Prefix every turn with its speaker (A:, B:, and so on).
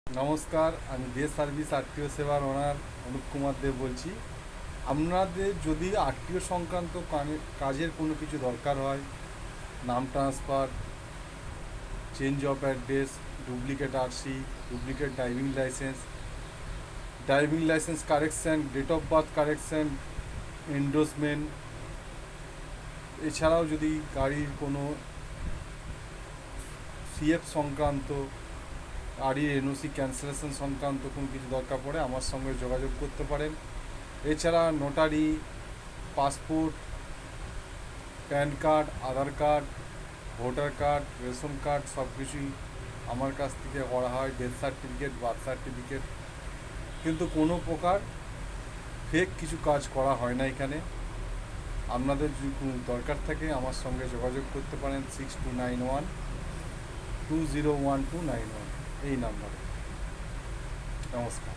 A: নমস্কার, আমি দে service RTO সেবার ওনার অনুপ কুমার দেব বলছি। আপনাদের যদি আরটিও সংক্রান্ত কাজের কোনো কিছু দরকার হয়, নাম transfer, change of address, duplicate RC, duplicate driving licence correction, date of birth correction, endorsement, এছাড়াও যদি গাড়ির কোনো সিএফ সংক্রান্ত, গাড়ির এনওসি ক্যান্সেলেশন সংক্রান্ত কোনো কিছু দরকার পড়ে আমার সঙ্গে যোগাযোগ করতে পারেন। এছাড়া notary, passport, PAN card, Aadhaar card, voter card, ration card সব কিছুই আমার কাছ থেকে করা হয়। ডেথ সার্টিফিকেট, বার্থ সার্টিফিকেট, কিন্তু কোনো প্রকার ফেক কিছু কাজ করা হয় না এখানে। আপনাদের যদি কোনো দরকার থাকে আমার সঙ্গে যোগাযোগ করতে পারেন 6291 201291 এই নাম্বারে। নমস্কার।